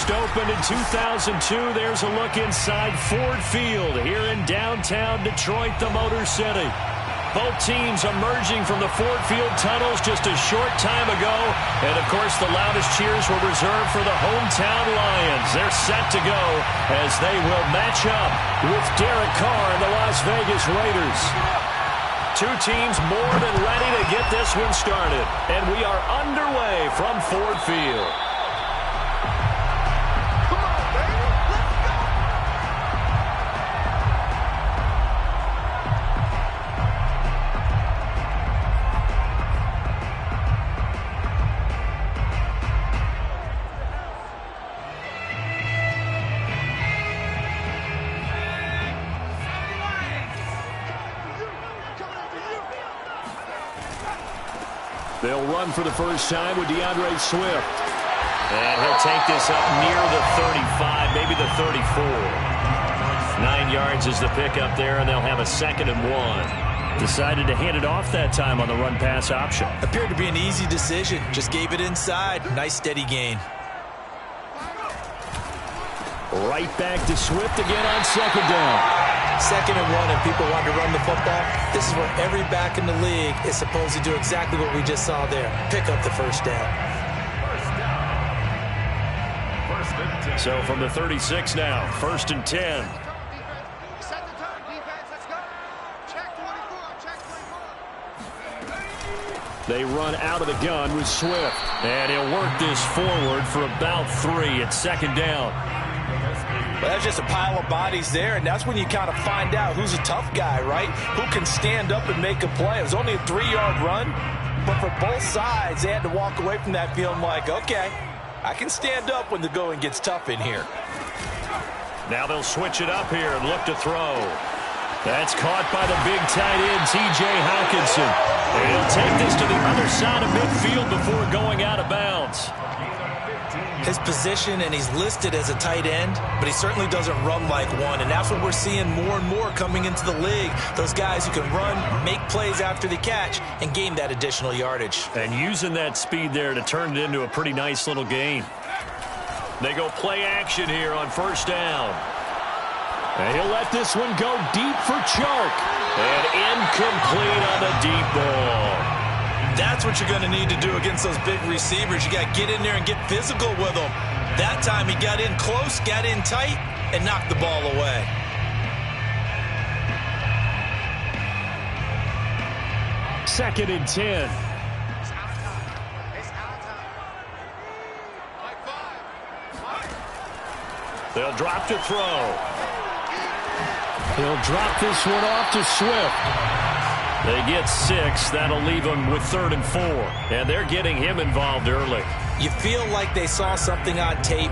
first opened in 2002. There's a look inside Ford Field here in downtown Detroit, the Motor City. Both teams emerging from the Ford Field tunnels just a short time ago. And, of course, the loudest cheers were reserved for the hometown Lions. They're set to go as they will match up with Derek Carr and the Las Vegas Raiders. Two teams more than ready to get this one started. And we are underway from Ford Field. They'll run for the first time with DeAndre Swift. And he'll take this up near the 35, maybe the 34. 9 yards is the pickup there, and they'll have a 2nd and 1. Decided to hand it off that time on the run-pass option. Appeared to be an easy decision. Just gave it inside. Nice steady gain. Right back to Swift again on 2nd down. 2nd and 1 and people want to run the football. This is where every back in the league is supposed to do exactly what we just saw there. Pick up the first down. So from the 36 now, 1st and 10. They run out of the gun with Swift. And he'll work this forward for about 3 at 2nd down. Well, that's just a pile of bodies there, and that's when you kind of find out who's a tough guy, right? Who can stand up and make a play. It was only a 3-yard run, but for both sides, they had to walk away from that feeling like, okay, I can stand up when the going gets tough in here. Now they'll switch it up here and look to throw. That's caught by the big tight end, T.J. Hawkinson. And he'll take this to the other side of midfield before going out of bounds. His position, and he's listed as a tight end, but he certainly doesn't run like one, and that's what we're seeing more and more coming into the league. Those guys who can run, make plays after the catch, and gain that additional yardage. And using that speed there to turn it into a pretty nice little gain. They go play action here on 1st down. And he'll let this one go deep for Chark. And incomplete on the deep ball. That's what you're going to need to do against those big receivers. You got to get in there and get physical with them. That time he got in close, got in tight, and knocked the ball away. Second and 10. They'll drop to throw. He'll drop this one off to Swift. They get 6. That'll leave them with 3rd and 4. And they're getting him involved early. You feel like they saw something on tape,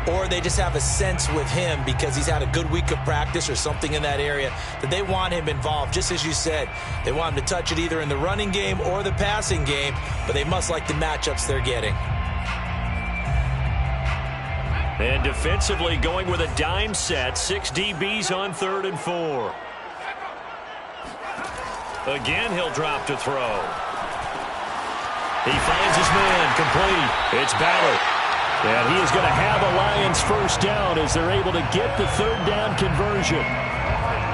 or they just have a sense with him because he's had a good week of practice or something in that area that they want him involved. Just as you said, they want him to touch it either in the running game or the passing game, but they must like the matchups they're getting. And defensively going with a dime set. 6 DBs on 3rd and 4. Again, he'll drop to throw. He finds his man, complete. It's Ballard. And he is going to have a Lions first down as they're able to get the 3rd down conversion.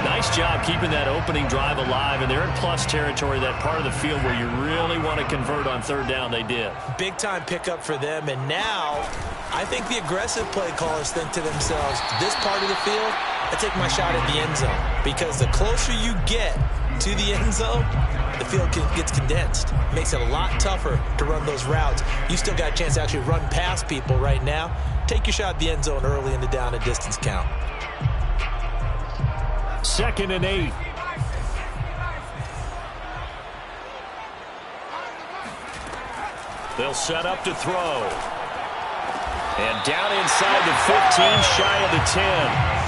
Nice job keeping that opening drive alive, and they're in plus territory, that part of the field where you really want to convert on 3rd down. They did. Big-time pickup for them, and now I think the aggressive play callers think to themselves, this part of the field, I take my shot at the end zone, because the closer you get to the end zone, the field gets condensed. Makes it a lot tougher to run those routes. You still got a chance to actually run past people right now. Take your shot at the end zone early in the down and distance count. 2nd and 8. They'll set up to throw. And down inside the 15, shy of the 10.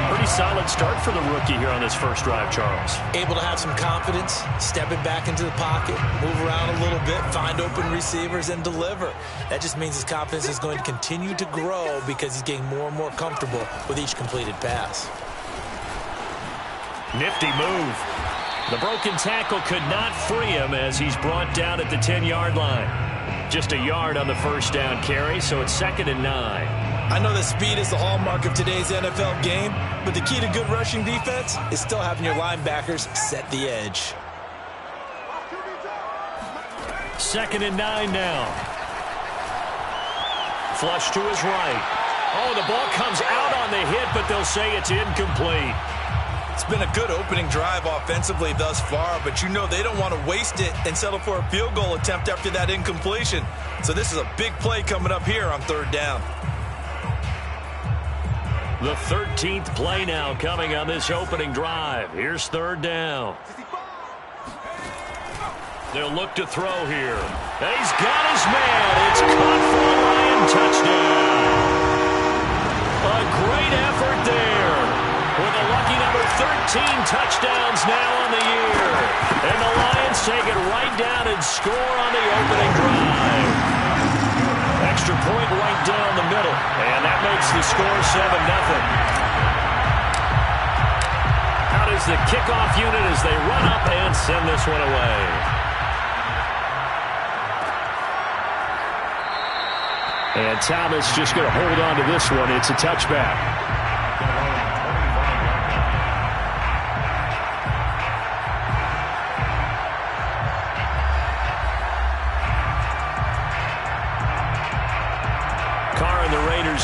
Pretty solid start for the rookie here on this first drive, Charles. Able to have some confidence, stepping back into the pocket, move around a little bit, find open receivers, and deliver. That just means his confidence is going to continue to grow because he's getting more and more comfortable with each completed pass. Nifty move. The broken tackle could not free him as he's brought down at the 10-yard line. Just a yard on the first down carry, so it's 2nd and 9. I know that speed is the hallmark of today's NFL game, but the key to good rushing defense is still having your linebackers set the edge. 2nd and 9 now. Flush to his right. Oh, the ball comes out on the hit, but they'll say it's incomplete. It's been a good opening drive offensively thus far, but you know they don't want to waste it and settle for a field goal attempt after that incompletion. So this is a big play coming up here on 3rd down. The 13th play now coming on this opening drive. Here's 3rd down. They'll look to throw here. And he's got his man. It's caught for a Lion touchdown. A great effort there. With a lucky number 13 touchdowns now on the year. And the Lions take it right down and score on the opening drive. Extra point right down the middle. And that makes the score 7-0. Out is the kickoff unit as they run up and send this one away. And Thomas just going to hold on to this one. It's a touchback.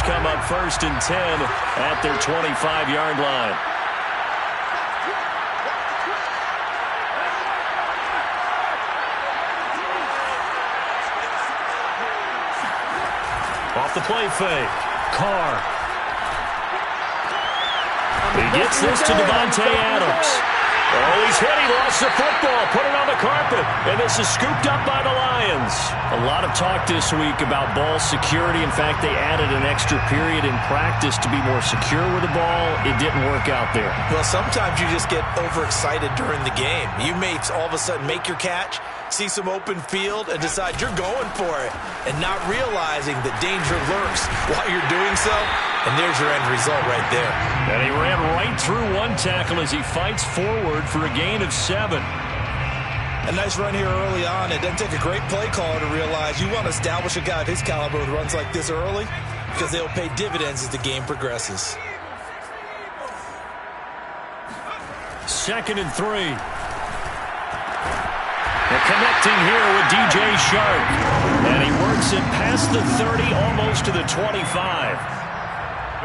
Come up 1st and 10 at their 25-yard line. Off the play fake. Carr. He gets this to Devontae Adams. Oh, he's hit. He lost the football. Put it on the carpet. And this is scooped up by the Lions. A lot of talk this week about ball security. In fact, they added an extra period in practice to be more secure with the ball. It didn't work out there. Well, sometimes you just get overexcited during the game. You may all of a sudden make your catch, see some open field, and decide you're going for it, and not realizing that danger lurks while you're doing so. And there's your end result right there. And he ran right through one tackle as he fights forward for a gain of 7. A nice run here early on. It doesn't take a great play caller to realize you want to establish a guy of his caliber with runs like this early, because they'll pay dividends as the game progresses. 2nd and 3. They're connecting here with DJ Shark. And he works it past the 30, almost to the 25.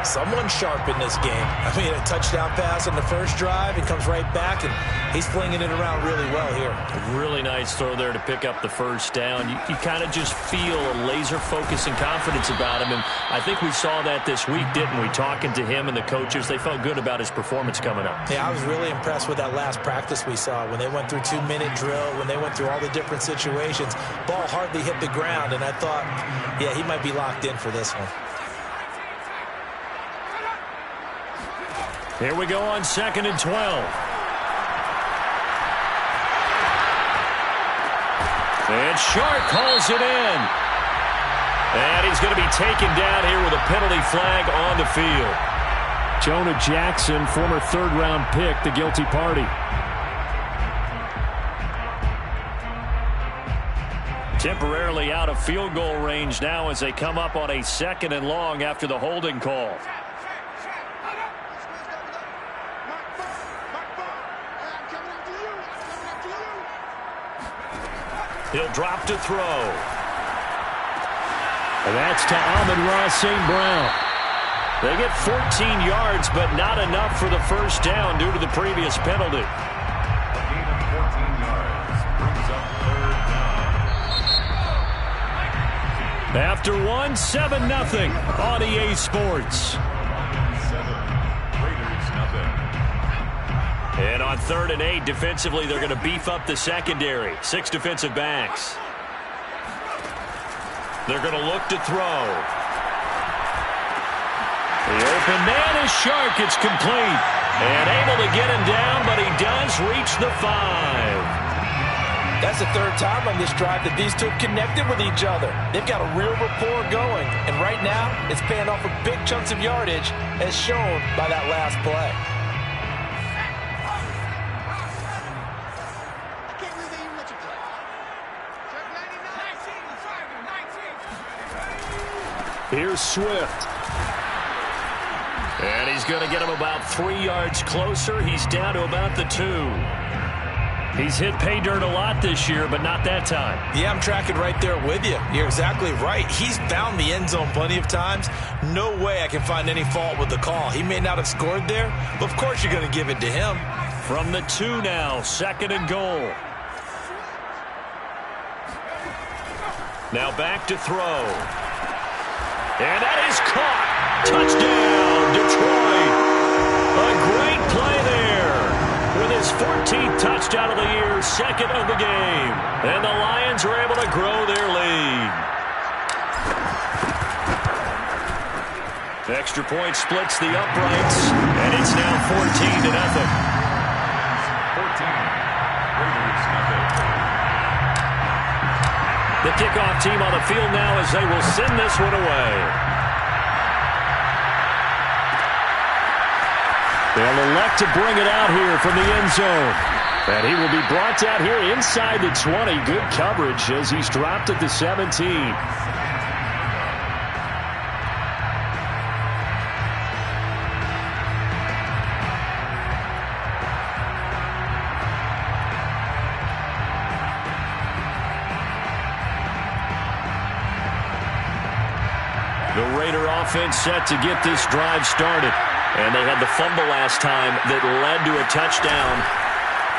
Someone sharp in this game. I mean, a touchdown pass on the first drive. He comes right back, and he's flinging it around really well here. A really nice throw there to pick up the first down. You kind of just feel a laser focus and confidence about him, and I think we saw that this week, didn't we? Talking to him and the coaches, they felt good about his performance coming up. Yeah, I was really impressed with that last practice we saw when they went through 2-minute drill, when they went through all the different situations. Ball hardly hit the ground, and I thought, yeah, he might be locked in for this one. Here we go on 2nd and 12. And Shark calls it in. And he's going to be taken down here with a penalty flag on the field. Jonah Jackson, former 3rd-round pick, the guilty party. Temporarily out of field goal range now as they come up on a 2nd and long after the holding call. He'll drop to throw. And that's to Amon-Ra St. Brown. They get 14 yards, but not enough for the first down due to the previous penalty. A gain of 14 yards brings up 3rd down. After 7-0 on EA Sports. Lions 7, Raiders nothing. And on 3rd and 8, defensively, they're going to beef up the secondary. 6 defensive backs. They're going to look to throw. The open man is Shark. It's complete. And able to get him down, but he does reach the 5. That's the 3rd time on this drive that these two have connected with each other. They've got a real rapport going. And right now, it's paying off with big chunks of yardage, as shown by that last play. Here's Swift. And he's going to get him about 3 yards closer. He's down to about the 2. He's hit pay dirt a lot this year, but not that time. Yeah, I'm tracking right there with you. You're exactly right. He's found the end zone plenty of times. No way I can find any fault with the call. He may not have scored there, but of course you're going to give it to him. From the 2 now, 2nd and goal. Now back to throw. And that is caught. Touchdown, Detroit. A great play there. With his 14th touchdown of the year, 2nd of the game. And the Lions are able to grow their lead. Extra point splits the uprights, and it's now 14-0. 14. Raiders nothing. The kickoff team on the field now as they will send this one away. They'll elect to bring it out here from the end zone. And he will be brought out here inside the 20. Good coverage as he's dropped at the 17. The Raider offense set to get this drive started. And they had the fumble last time that led to a touchdown.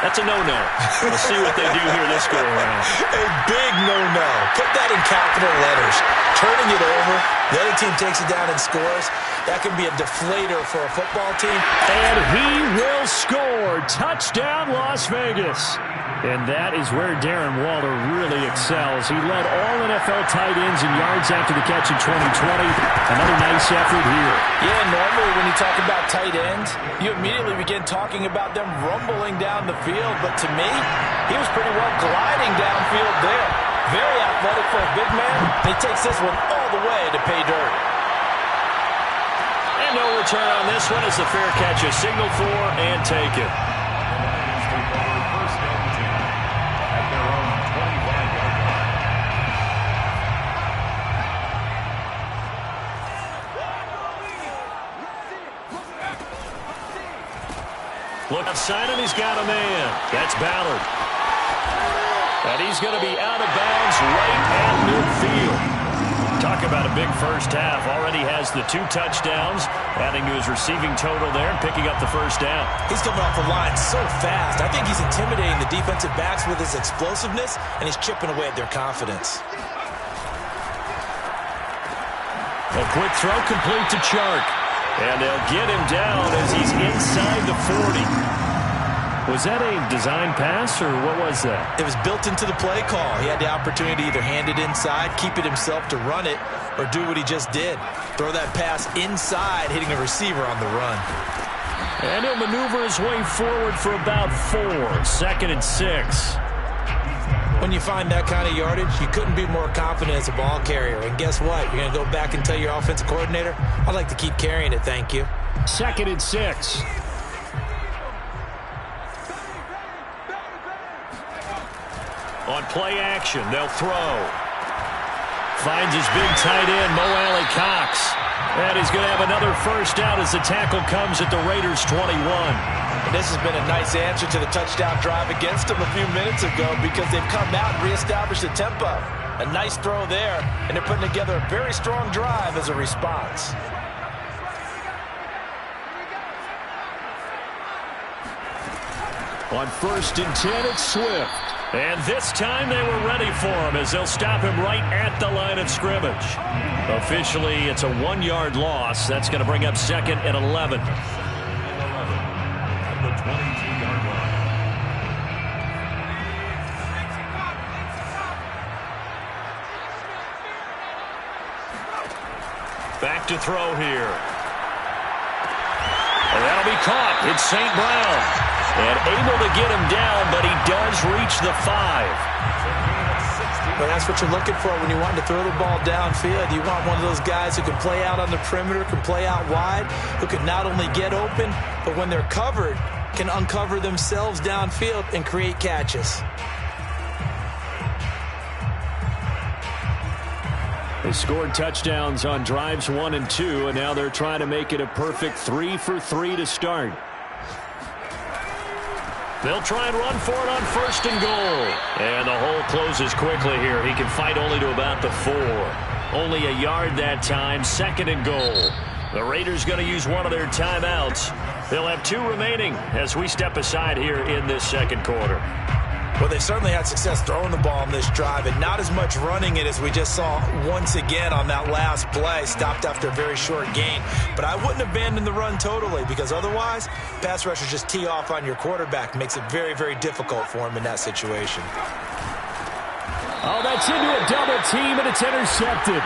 That's a no-no. We'll see what they do here this go-around. A big no-no. Put that in capital letters. Turning it over, the other team takes it down and scores. That can be a deflator for a football team. And he will score. Touchdown, Las Vegas. And that is where Darren Waller really excels. He led all NFL tight ends in yards after the catch in 2020. Another nice effort here. Yeah, normally when you talk about tight ends, you immediately begin talking about them rumbling down the field. But to me, he was pretty well gliding downfield there. Very athletic for a big man. And he takes this one all the way to pay dirt. And no return on this one as the fair catch is signaled for and taken. Look outside, and he's got a man. That's Ballard. And he's going to be out of bounds right at midfield. Talk about a big first half. Already has the 2 touchdowns, adding to his receiving total there and picking up the first down. He's coming off the line so fast. I think he's intimidating the defensive backs with his explosiveness, and he's chipping away at their confidence. A quick throw complete to Chark. And they'll get him down as he's inside the 40. Was that a design pass, or what was that? It was built into the play call. He had the opportunity to either hand it inside, keep it himself to run it, or do what he just did. Throw that pass inside, hitting a receiver on the run. And he'll maneuver his way forward for about 4. 2nd and 6. When you find that kind of yardage, you couldn't be more confident as a ball carrier. And guess what? You're going to go back and tell your offensive coordinator, I'd like to keep carrying it, thank you. 2nd and 6. On play action, they'll throw. Finds his big tight end, Mo Alley Cox. And he's going to have another first down as the tackle comes at the Raiders' 21. And this has been a nice answer to the touchdown drive against them a few minutes ago because they've come out and reestablished the tempo. A nice throw there, and they're putting together a very strong drive as a response. On 1st and 10, it's Swift. And this time they were ready for him as they'll stop him right at the line of scrimmage. Officially, it's a 1-yard loss. That's going to bring up 2nd and 11. The 22-yard line. Back to throw here. And that'll be caught. It's St. Brown. And able to get him down, but he does reach the 5. But that's what you're looking for when you want to throw the ball downfield. You want one of those guys who can play out on the perimeter, can play out wide, who can not only get open, but when they're covered, can uncover themselves downfield and create catches. They scored touchdowns on drives 1 and 2, and now they're trying to make it a perfect 3 for 3 to start. They'll try and run for it on 1st and goal. And the hole closes quickly here. He can fight only to about the 4. Only a yard that time, 2nd and goal. The Raiders going to use one of their timeouts. They'll have 2 remaining as we step aside here in this 2nd quarter. Well, they certainly had success throwing the ball on this drive, and not as much running it as we just saw once again on that last play. Stopped after a very short gain. But I wouldn't abandon the run totally, because otherwise, pass rushers just tee off on your quarterback. Makes it very, very difficult for him in that situation. Oh, that's into a double team, and it's intercepted.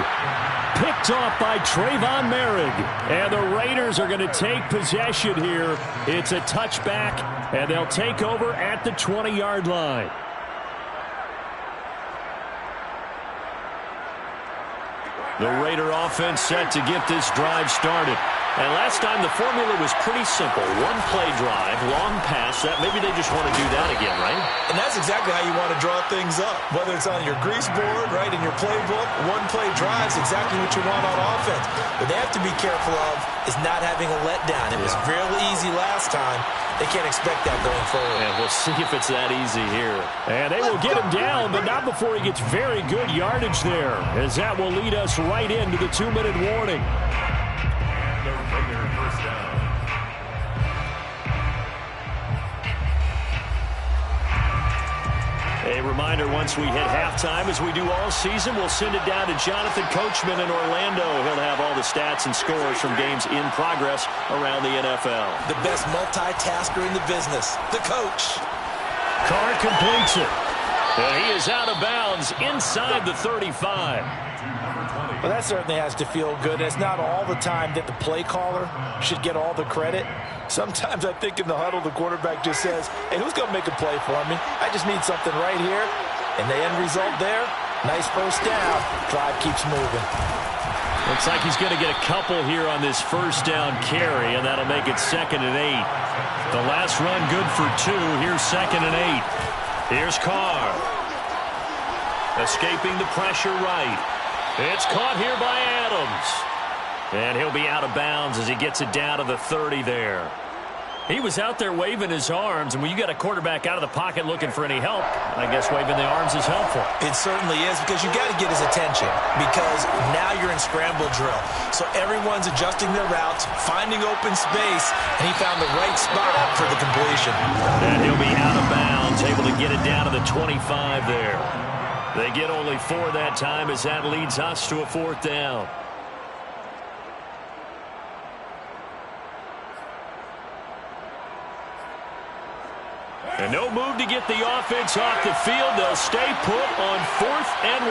Picked off by Trayvon Merrick. And the Raiders are going to take possession here. It's a touchback, and they'll take over at the 20-yard line. The Raider offense set to get this drive started. And last time the formula was pretty simple. 1-play drive, long pass. Maybe they just want to do that again, right? And that's exactly how you want to draw things up. Whether it's on your grease board, right, in your playbook, 1-play drive is exactly what you want on offense. What they have to be careful of is not having a letdown. It was really easy last time. They can't expect that going forward. And we'll see if it's that easy here. And they will get him down, but not before he gets very good yardage there, as that will lead us right into the 2-minute warning. The Raider first down. A reminder, once we hit halftime, as we do all season, we'll send it down to Jonathan Coachman in Orlando. He'll have all the stats and scores from games in progress around the NFL. The best multitasker in the business, the coach. Carr completes it. And he is out of bounds inside the 35. Well, that certainly has to feel good. It's not all the time that the play caller should get all the credit. Sometimes I think in the huddle, the quarterback just says, hey, who's going to make a play for me? I just need something right here. And the end result there, nice first down. Drive keeps moving. Looks like he's going to get a couple here on this first down carry, and that'll make it 2nd and 8. The last run good for 2. Here's 2nd and 8. Here's Carr. Escaping the pressure right. It's caught here by Adams. And he'll be out of bounds as he gets it down to the 30 there. He was out there waving his arms, and when you got a quarterback out of the pocket looking for any help, I guess waving the arms is helpful. It certainly is, because you got to get his attention, because now you're in scramble drill. So everyone's adjusting their routes, finding open space, and he found the right spot for the completion. And he'll be out of bounds, able to get it down to the 25 there. They get only 4 that time, as that leads us to a 4th down. And no move to get the offense off the field. They'll stay put on 4th and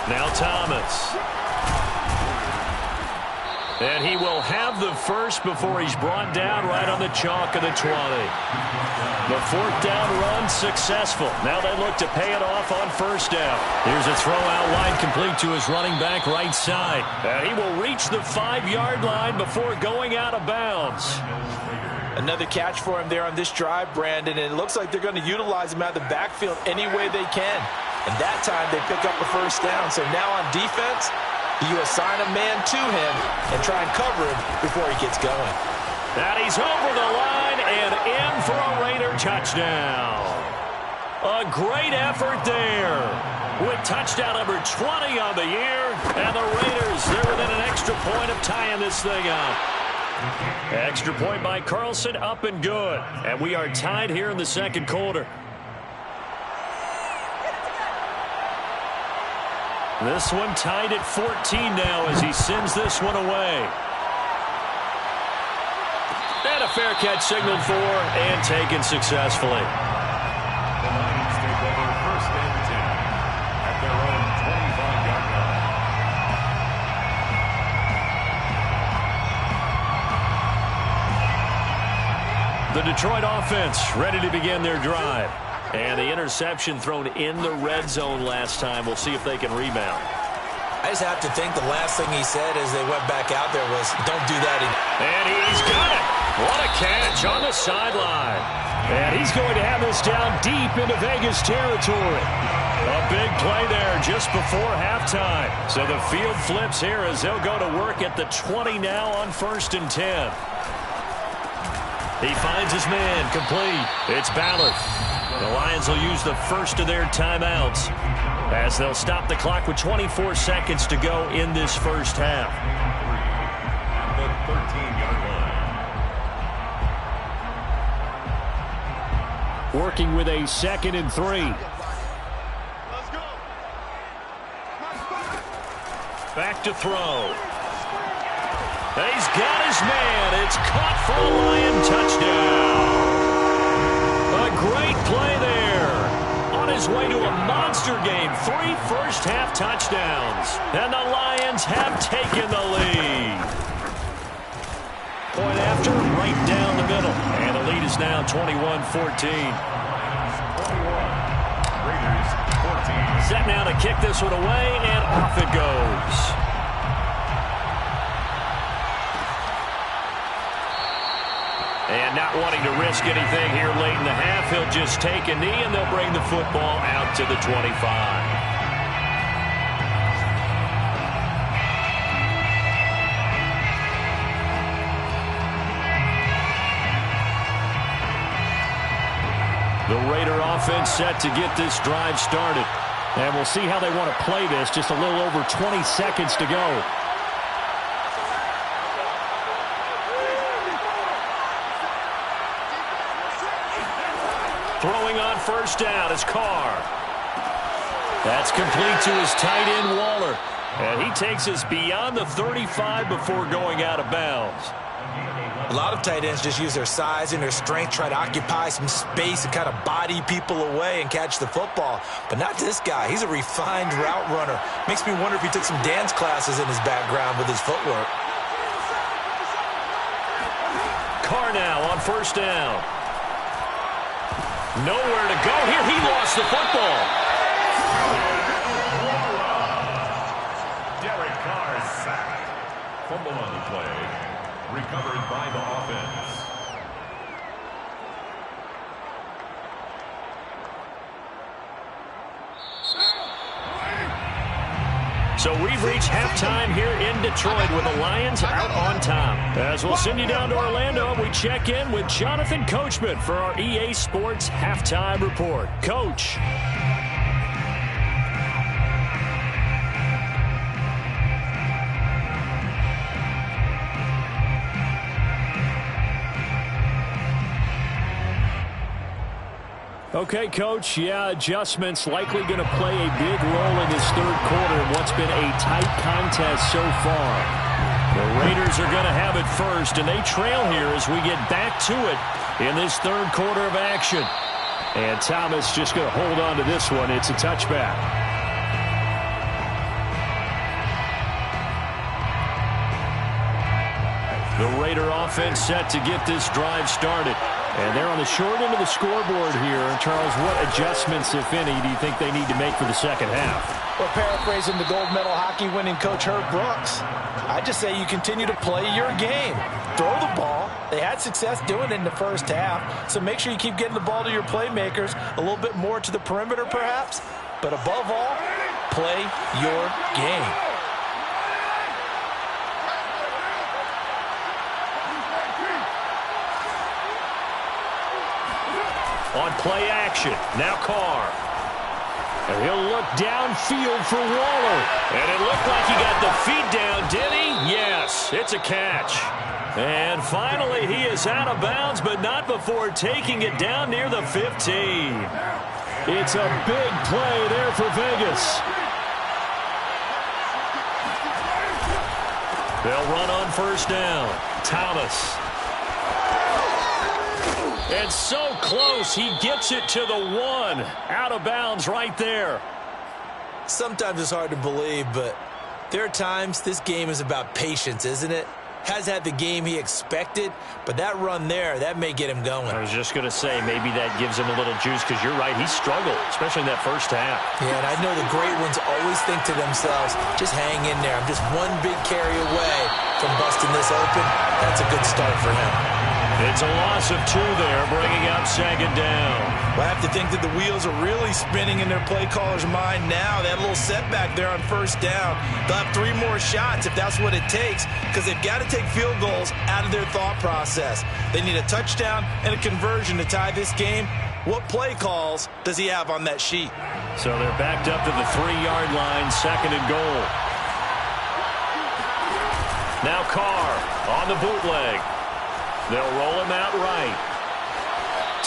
1. Now Thomas. And he will have the first before he's brought down right on the chalk of the 20. The 4th down run successful. Now they look to pay it off on 1st down. Here's a throw out wide, complete to his running back right side. And he will reach the 5-yard line before going out of bounds. Another catch for him there on this drive, Brandon, and it looks like they're going to utilize him out of the backfield any way they can. And that time they pick up a 1st down. So now on defense, you assign a man to him and try and cover him before he gets going. And he's over the line and in for a Raider touchdown. A great effort there with touchdown number 20 on the year. And the Raiders, they're within an extra point of tying this thing up. Extra point by Carlson, up and good. And we are tied here in the 2nd quarter. This one tied at 14 now as he sends this one away. And a fair catch signaled for and taken successfully. The Lions take over 1st and 10 at their own 25-yard line. The Detroit offense ready to begin their drive. And the interception thrown in the red zone last time. We'll see if they can rebound. I just have to think the last thing he said as they went back out there was, don't do that again. And he's got it. What a catch on the sideline. And he's going to have this down deep into Vegas territory. A big play there just before halftime. So the field flips here as they'll go to work at the 20 now on 1st and 10. He finds his man complete. It's Ballard. The Lions will use the first of their timeouts as they'll stop the clock with 24 seconds to go in this first half. The 13-yard line. Working with a 2nd and 3. Back to throw. He's got his man. It's caught for a Lion touchdown. A great play there. On his way to a monster game. 3 first-half touchdowns. And the Lions have taken the lead. Point after, right down the middle. And the lead is now 21-14. 21. Raiders 14. Set now to kick this one away, and off it goes. And not wanting to risk anything here late in the half, he'll just take a knee, and they'll bring the football out to the 25. The Raider offense set to get this drive started. And we'll see how they want to play this. Just a little over 20 seconds to go. Throwing on first down is Carr. That's complete to his tight end, Waller. And he takes us beyond the 35 before going out of bounds. A lot of tight ends just use their size and their strength, try to occupy some space and kind of body people away and catch the football. But not this guy. He's a refined route runner. Makes me wonder if he took some dance classes in his background with his footwork. Carr now on first down. Nowhere to go here. He lost the football. Derek Carr sacked. Fumble on the play. Recovered by the offense. So we've reached halftime here in Detroit with the Lions out on top. As we'll send you down to Orlando, we check in with Jonathan Coachman for our EA Sports Halftime Report. Coach. Okay, Coach, yeah, adjustments likely going to play a big role in this third quarter in what's been a tight contest so far. The Raiders are going to have it first, and they trail here as we get back to it in this third quarter of action. And Thomas just going to hold on to this one. It's a touchback. The Raider offense set to get this drive started. And they're on the short end of the scoreboard here. Charles, what adjustments, if any, do you think they need to make for the second half? Well, paraphrasing the gold medal hockey winning coach Herb Brooks, I just say you continue to play your game. Throw the ball. They had success doing it in the first half, so make sure you keep getting the ball to your playmakers, a little bit more to the perimeter perhaps, but above all, play your game. On play action, now Carr. And he'll look downfield for Waller. And it looked like he got the feet down, did he? Yes, it's a catch. And finally, he is out of bounds, but not before taking it down near the 15. It's a big play there for Vegas. They'll run on first down. Thomas. And so close, he gets it to the 1. Out of bounds right there. Sometimes it's hard to believe, but there are times this game is about patience, isn't it? Has had the game he expected, but that run there, that may get him going. I was just going to say, maybe that gives him a little juice, because you're right, he struggled, especially in that first half. Yeah, and I know the great ones always think to themselves, just hang in there. I'm just one big carry away from busting this open. That's a good start for him. It's a loss of 2 there, bringing up second down. Well, I have to think that the wheels are really spinning in their play caller's mind now. That little setback there on first down. They'll have 3 more shots if that's what it takes, because they've got to take field goals out of their thought process. They need a touchdown and a conversion to tie this game. What play calls does he have on that sheet? So they're backed up to the 3-yard line, second and goal. Now Carr on the bootleg. They'll roll him out right.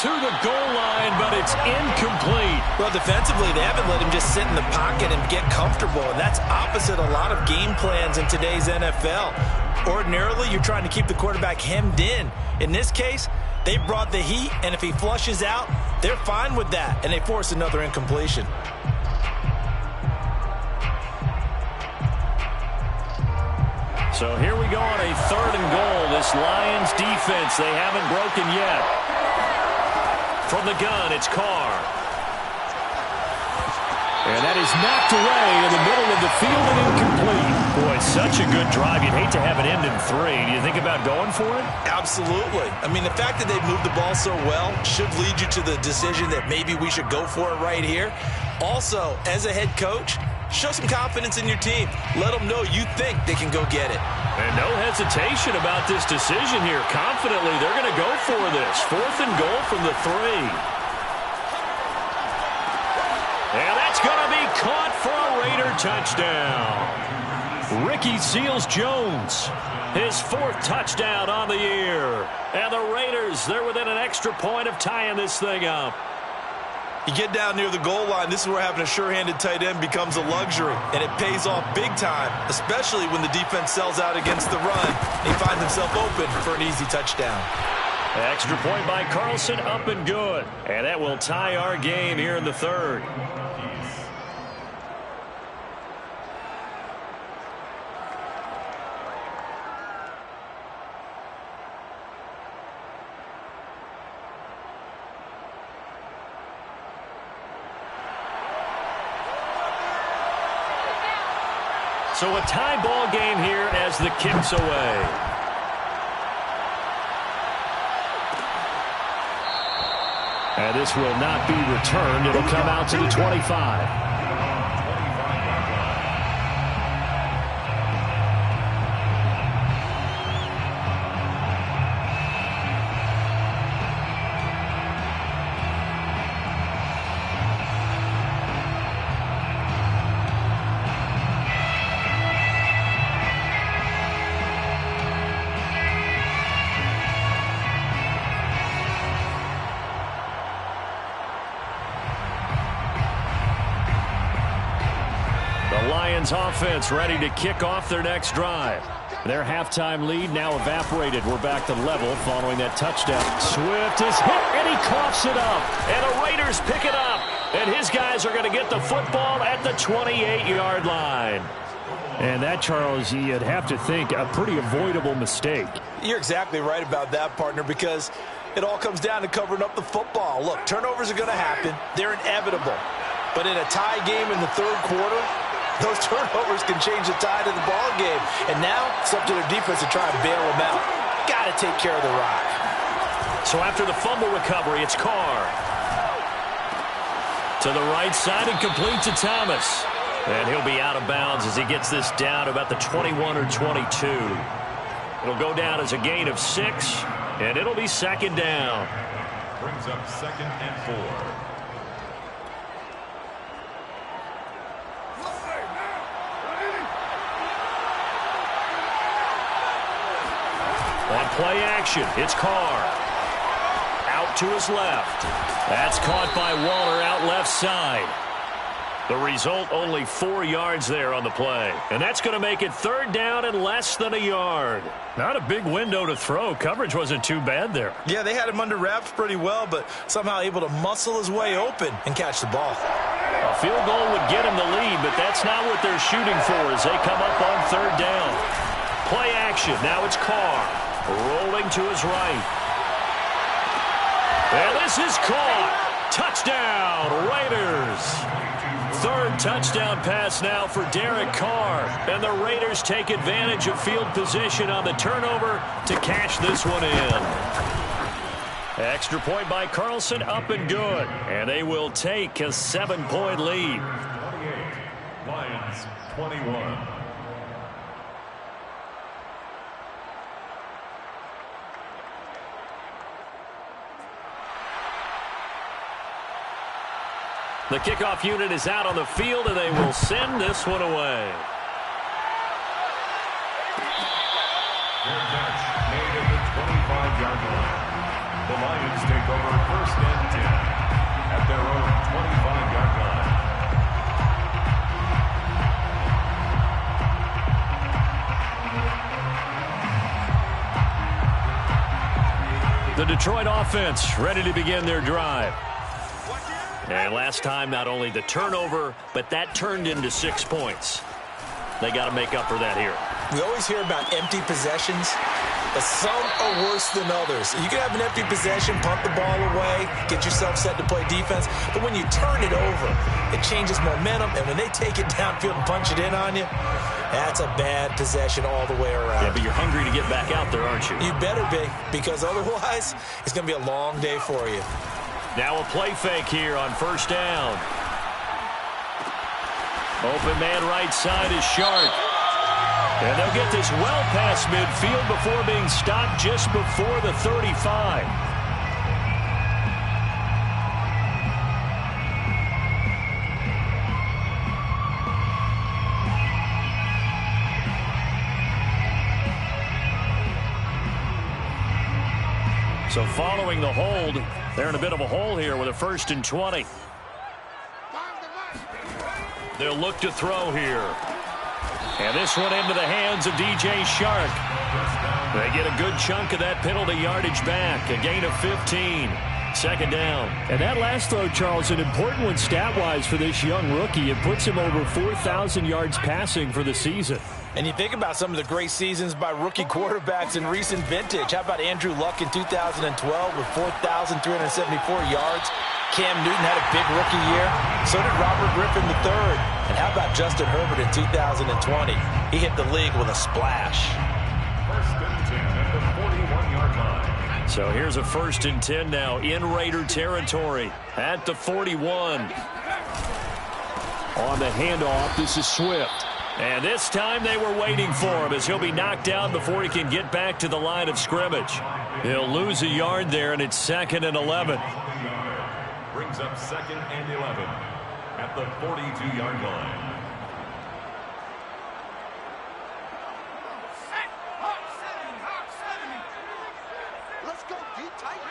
To the goal line, but it's incomplete. Well, defensively, they haven't let him just sit in the pocket and get comfortable, and that's opposite a lot of game plans in today's NFL. Ordinarily, you're trying to keep the quarterback hemmed in. In this case, they brought the heat, and if he flushes out, they're fine with that, and they force another incompletion. So here we go on a third and goal. This Lions defense, they haven't broken yet. From the gun, it's Carr. And that is knocked away in the middle of the field and incomplete. Boy, such a good drive. You'd hate to have it end in 3. Do you think about going for it? Absolutely. I mean, the fact that they've moved the ball so well should lead you to the decision that maybe we should go for it right here. Also, as a head coach, show some confidence in your team. Let them know you think they can go get it. And no hesitation about this decision here. Confidently, they're going to go for this. 4th and goal from the 3. And that's going to be caught for a Raider touchdown. Ricky Seals-Jones, his 4th touchdown on the year. And the Raiders, they're within an extra point of tying this thing up. You get down near the goal line, this is where having a sure-handed tight end becomes a luxury, and it pays off big time, especially when the defense sells out against the run. He finds himself open for an easy touchdown. Extra point by Carlson, up and good. And that will tie our game here in the 3rd. So a tie ball game here as the kick's away. And this will not be returned. It'll come out to the 25. Offense ready to kick off their next drive. Their halftime lead now evaporated. We're back to level following that touchdown. Swift is hit, and he coughs it up. And the Raiders pick it up. And his guys are going to get the football at the 28-yard line. And that, Charles, you'd have to think a pretty avoidable mistake. You're exactly right about that, partner, because it all comes down to covering up the football. Look, turnovers are going to happen. They're inevitable. But in a tie game in the 3rd quarter, those turnovers can change the tide of the ball game. And now it's up to their defense to try and bail them out. Got to take care of the rock. So after the fumble recovery, it's Carr. To the right side and complete to Thomas. And he'll be out of bounds as he gets this down about the 21 or 22. It'll go down as a gain of 6, and it'll be second down. Brings up 2nd and 4. On play action, it's Carr. Out to his left. That's caught by Waller out left side. The result, only 4 yards there on the play. And that's going to make it 3rd down and less than a yard. Not a big window to throw. Coverage wasn't too bad there. Yeah, they had him under wraps pretty well, but somehow able to muscle his way open and catch the ball. A field goal would get him the lead, but that's not what they're shooting for as they come up on 3rd down. Play action. Now it's Carr. Rolling to his right. And this is caught. Touchdown, Raiders. 3rd touchdown pass now for Derek Carr. And the Raiders take advantage of field position on the turnover to cash this one in. Extra point by Carlson, up and good. And they will take a 7-point lead. 28, Lions 21. The kickoff unit is out on the field, and they will send this one away. Their catch made at the 25-yard line. The Lions take over 1st and 10 at their own 25-yard line. The Detroit offense ready to begin their drive. And last time, not only the turnover, but that turned into 6 points. They got to make up for that here. We always hear about empty possessions, but some are worse than others. You can have an empty possession, punt the ball away, get yourself set to play defense, but when you turn it over, it changes momentum, and when they take it downfield and punch it in on you, that's a bad possession all the way around. Yeah, but you're hungry to get back out there, aren't you? You better be, because otherwise, it's going to be a long day for you. Now a play fake here on 1st down. Open man right side is Shark. And they'll get this well past midfield before being stopped just before the 35. So following the hold, they're in a bit of a hole here with a 1st and 20. They'll look to throw here. And this one into the hands of DJ Shark. They get a good chunk of that penalty yardage back. A gain of 15. 2nd down. And that last throw, Charles, an important one stat-wise for this young rookie. It puts him over 4,000 yards passing for the season. And you think about some of the great seasons by rookie quarterbacks in recent vintage. How about Andrew Luck in 2012 with 4,374 yards? Cam Newton had a big rookie year. So did Robert Griffin III. And how about Justin Herbert in 2020? He hit the league with a splash. 1st and 10 at the 41-yard line. So here's a 1st and 10 now in Raider territory at the 41. On the handoff, this is Swift. And this time they were waiting for him as he'll be knocked down before he can get back to the line of scrimmage. He'll lose a yard there, and it's 2nd and 11. Brings up 2nd and 11 at the 42-yard line. Let's go deep tight.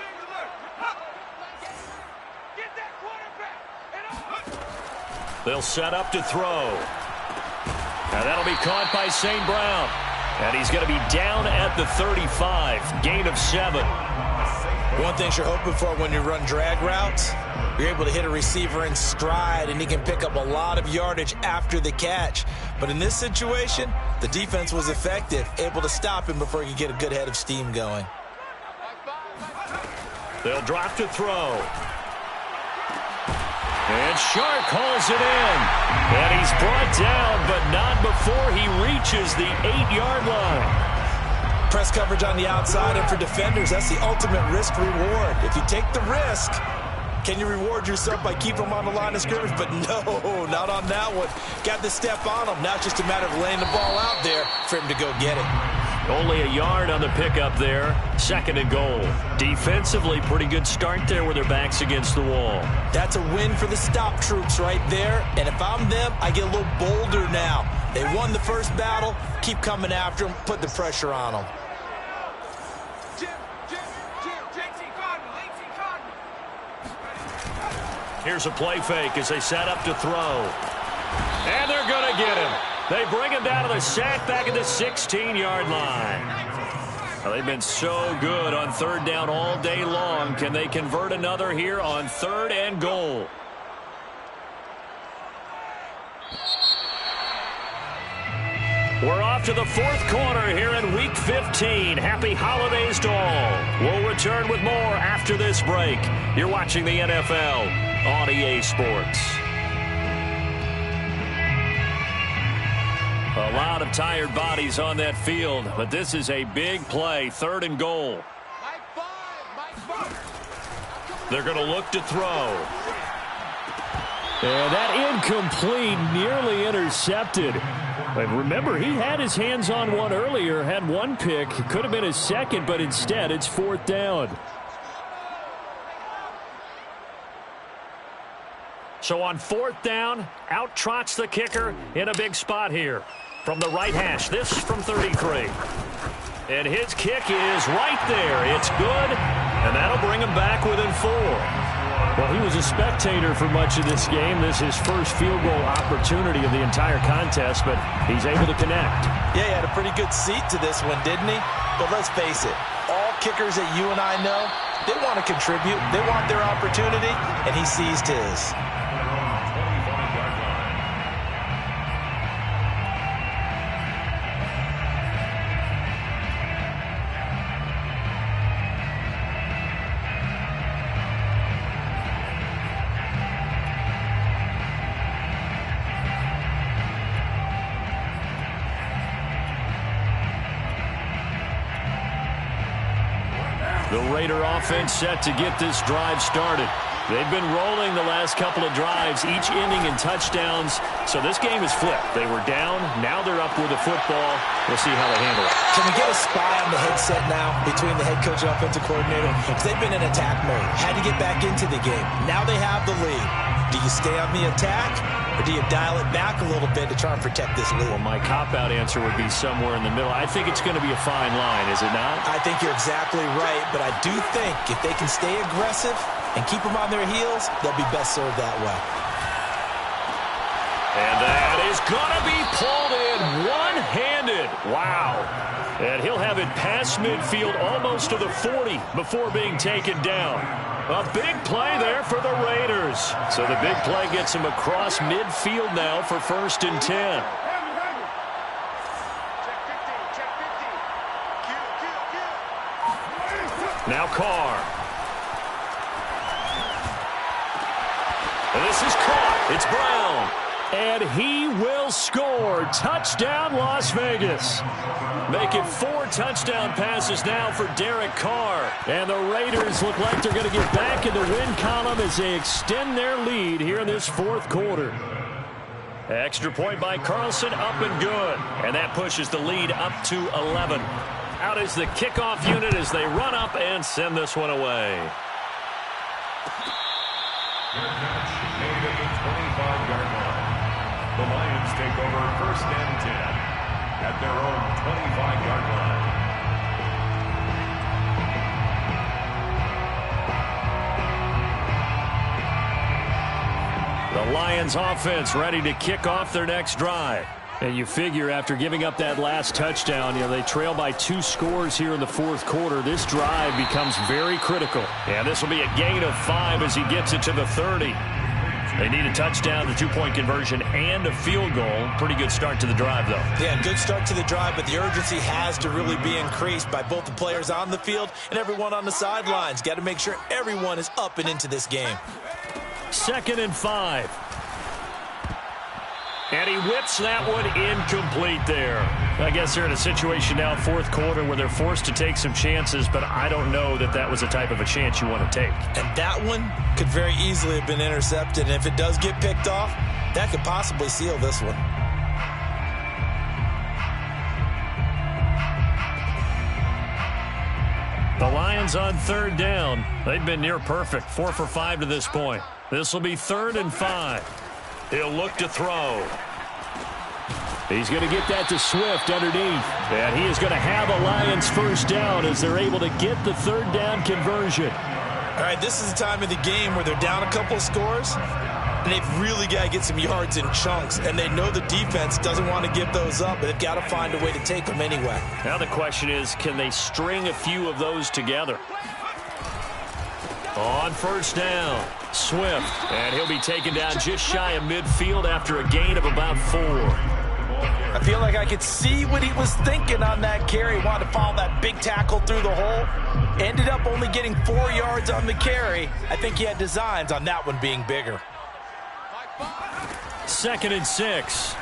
Get that quarterback. They'll set up to throw. And that'll be caught by St. Brown. And he's going to be down at the 35. Gain of 7. One thing you're hoping for when you run drag routes, you're able to hit a receiver in stride, and he can pick up a lot of yardage after the catch. But in this situation, the defense was effective, able to stop him before he could get a good head of steam going. They'll drop to throw. And Shark hauls it in. And he's brought down, but not before he reaches the 8-yard line. Press coverage on the outside, and for defenders, that's the ultimate risk-reward. If you take the risk, can you reward yourself by keeping them on the line of scrimmage? But no, not on that one. Got the step on him. Now it's just a matter of laying the ball out there for him to go get it. Only a yard on the pickup there. 2nd and goal. Defensively, pretty good start there with their backs against the wall. That's a win for the stop troops right there. And if I'm them, I get a little bolder now. They won the first battle. Keep coming after them. Put the pressure on them. Here's a play fake as they set up to throw. And they're going to get him. They bring him down to the sack back at the 16-yard line. Well, they've been so good on 3rd down all day long. Can they convert another here on 3rd and goal? We're off to the 4th quarter here in Week 15. Happy holidays to all. We'll return with more after this break. You're watching the NFL on EA Sports. A lot of tired bodies on that field, but this is a big play. 3rd and goal. Mike 5. They're going to look to throw. And that incomplete, nearly intercepted. But remember, he had his hands on one earlier, had one pick. It could have been his second, but instead it's 4th down. So on 4th down, out trots the kicker in a big spot here. From the right hash, this from 33. And his kick is right there. It's good, and that'll bring him back within 4. Well, he was a spectator for much of this game. This is his first field goal opportunity of the entire contest, but he's able to connect. Yeah, he had a pretty good seat to this one, didn't he? But let's face it, all kickers that you and I know, they want to contribute. They want their opportunity, and he seized his. The Raider offense set to get this drive started. They've been rolling the last couple of drives, each ending in touchdowns. So this game is flipped. They were down. Now they're up with the football. We'll see how they handle it. Can we get a spy on the headset now between the head coach and offensive coordinator? Because they've been in attack mode. Had to get back into the game. Now they have the lead. Do you stay on the attack, or do you dial it back a little bit to try and protect this lead? Well, my cop-out answer would be somewhere in the middle. I think it's going to be a fine line, is it not? I think you're exactly right, but I do think if they can stay aggressive and keep them on their heels, they'll be best served that way. And that is going to be pulled in one-handed. Wow. And he'll have it past midfield almost to the 40 before being taken down. A big play there for the Raiders. So the big play gets him across midfield now for 1st and 10. Now Carr. And this is caught. It's Brown. And he will score. Touchdown, Las Vegas. Make it 4 touchdown passes now for Derek Carr. And the Raiders look like they're going to get back in the win column as they extend their lead here in this 4th quarter. Extra point by Carlson, up and good. And that pushes the lead up to 11. Out is the kickoff unit as they run up and send this one away. Made at the 25-yard line. The Lions take over 1st and 10 at their own 25-yard line. The Lions offense ready to kick off their next drive. And you figure after giving up that last touchdown, they trail by 2 scores here in the 4th quarter. This drive becomes very critical. And this will be a gain of 5 as he gets it to the 30. They need a touchdown, the 2-point conversion, and a field goal. Pretty good start to the drive, though. Yeah, good start to the drive, but the urgency has to really be increased by both the players on the field and everyone on the sidelines. Got to make sure everyone is up and into this game. 2nd and 5. And he whips that one incomplete there. I guess they're in a situation now, 4th quarter, where they're forced to take some chances, but I don't know that that was the type of a chance you want to take. And that one could very easily have been intercepted, and if it does get picked off, that could possibly seal this one. The Lions on 3rd down. They've been near perfect, 4 for 5 to this point. This will be 3rd and 5. He'll look to throw. He's going to get that to Swift underneath. And he is going to have a Lions 1st down as they're able to get the 3rd down conversion. All right, this is the time of the game where they're down a couple of scores, and they've really got to get some yards in chunks. And they know the defense doesn't want to give those up, but they've got to find a way to take them anyway. Now the question is, can they string a few of those together? On 1st down, Swift, and he'll be taken down just shy of midfield after a gain of about 4. I feel like I could see what he was thinking on that carry. He wanted to follow that big tackle through the hole. Ended up only getting 4 yards on the carry. I think he had designs on that one being bigger. 2nd and 6.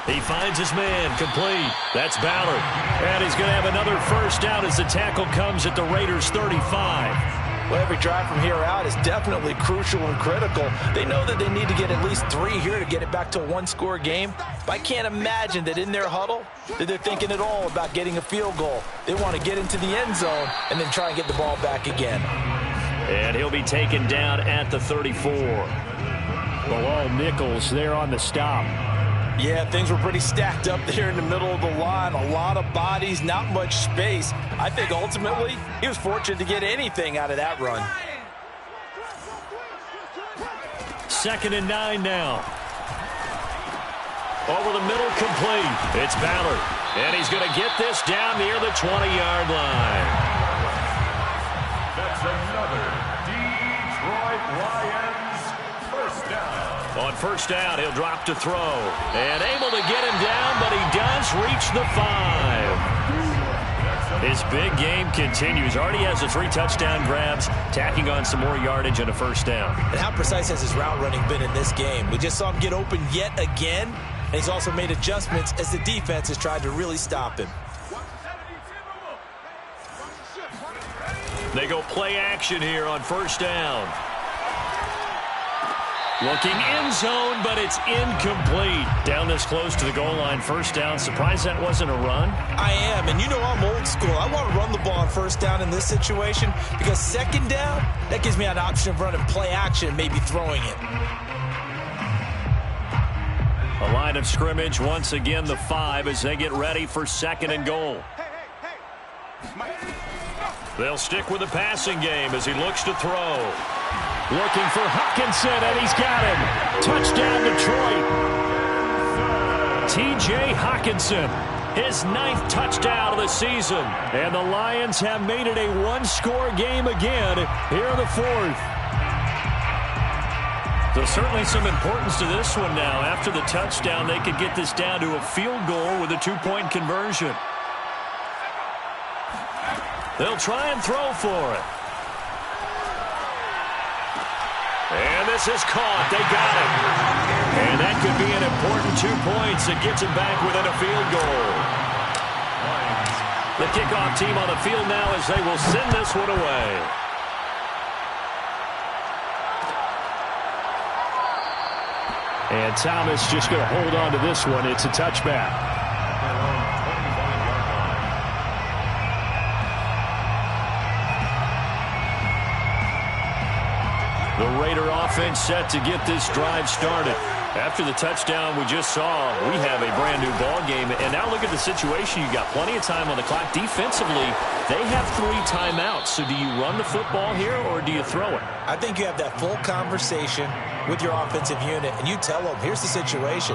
He finds his man complete. That's Ballard. And he's going to have another 1st down as the tackle comes at the Raiders' 35. Well, every drive from here out is definitely crucial and critical. They know that they need to get at least 3 here to get it back to a one-score game. But I can't imagine that in their huddle that they're thinking at all about getting a field goal. They want to get into the end zone and then try and get the ball back again. And he'll be taken down at the 34. Bilal Nichols there on the stop. Yeah, things were pretty stacked up there in the middle of the line. A lot of bodies, not much space. I think ultimately he was fortunate to get anything out of that run. 2nd and 9 now. Over the middle, complete. It's Ballard. And he's going to get this down near the 20-yard line. That's another Detroit Lions first down. On first down, he'll drop to throw. And able to get him down, but he does reach the 5. His big game continues. Already has the 3 touchdown grabs, tacking on some more yardage and a first down. And how precise has his route running been in this game? We just saw him get open yet again. And he's also made adjustments as the defense has tried to really stop him. They go play action here on first down. Looking end zone, but it's incomplete. Down this close to the goal line, first down. Surprised that wasn't a run? I am, and you know I'm old school. I want to run the ball on first down in this situation because second down, that gives me an option of running play action, maybe throwing it. A line of scrimmage, once again the 5 as they get ready for 2nd and goal. They'll stick with the passing game as he looks to throw. Looking for Hockenson, and he's got him. Touchdown, Detroit. T.J. Hockenson, his 9th touchdown of the season. And the Lions have made it a one-score game again here in the 4th. So certainly some importance to this one now. After the touchdown, they could get this down to a field goal with a 2-point conversion. They'll try and throw for it. And this is caught. They got it. And that could be an important 2 points that gets him back within a field goal. The kickoff team on the field now as they will send this one away. And Thomas just going to hold on to this one. It's a touchback. The Raider offense set to get this drive started. After the touchdown we just saw, we have a brand-new ball game. And now look at the situation. You got plenty of time on the clock. Defensively, they have 3 timeouts. So do you run the football here or do you throw it? I think you have that full conversation with your offensive unit, and you tell them, here's the situation.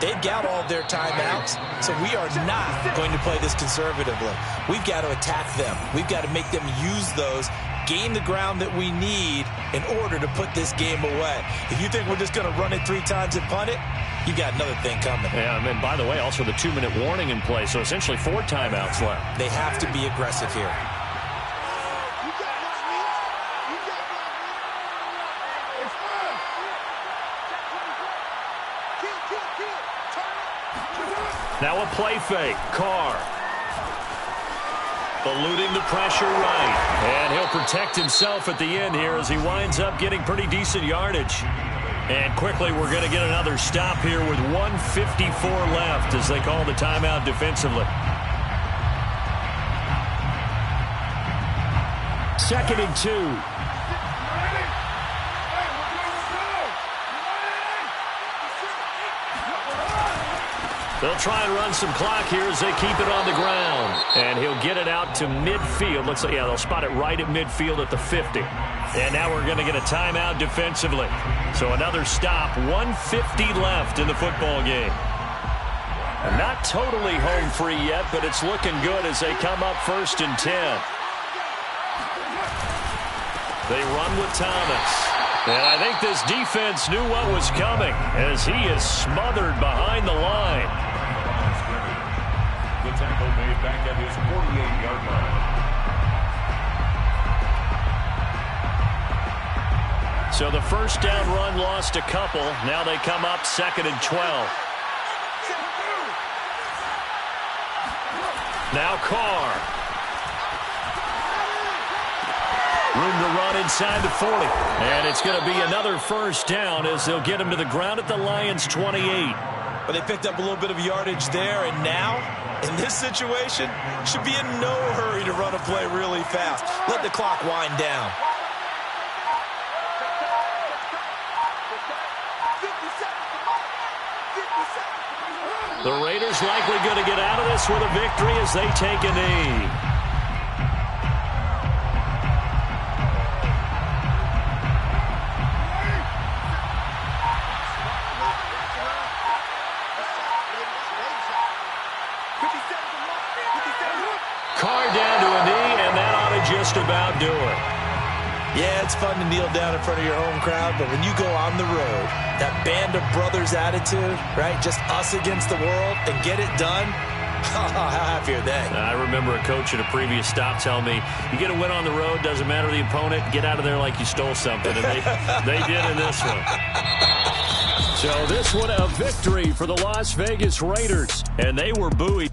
They've got all their timeouts, so we are not going to play this conservatively. We've got to attack them. We've got to make them use those, gain the ground that we need in order to put this game away. If you think we're just going to run it 3 times and punt it, you got another thing coming. Yeah, and then, by the way, also the 2-minute warning in play, so essentially 4 timeouts left. They have to be aggressive here. Now a play fake. Carr. Eluding the pressure right. And he'll protect himself at the end here as he winds up getting pretty decent yardage. And quickly we're going to get another stop here with 1:54 left as they call the timeout defensively. 2nd and 2. They'll try and run some clock here as they keep it on the ground. And he'll get it out to midfield. Looks like, yeah, they'll spot it right at midfield at the 50. And now we're going to get a timeout defensively. So another stop, 1:50 left in the football game. Not totally home free yet, but it's looking good as they come up 1st and 10. They run with Thomas. And I think this defense knew what was coming as he is smothered behind the line. The tackle made back at his 48-yard line. So the first down run lost a couple. Now they come up 2nd and 12. Now Carr. Room to run inside the 40. And it's going to be another first down as they'll get him to the ground at the Lions' 28. But they picked up a little bit of yardage there, and now, in this situation, should be in no hurry to run a play really fast. Let the clock wind down. The Raiders likely going to get out of this with a victory as they take a knee. Carr down to a knee, and that ought to just about do it. Yeah, it's fun to kneel down in front of your home crowd, but when you go on the road, that band of brothers attitude, right, just us against the world, and get it done, how happy are they? I remember a coach at a previous stop telling me, you get a win on the road, doesn't matter the opponent, get out of there like you stole something, and they did in this one. So this one a victory for the Las Vegas Raiders, and they were buoyed.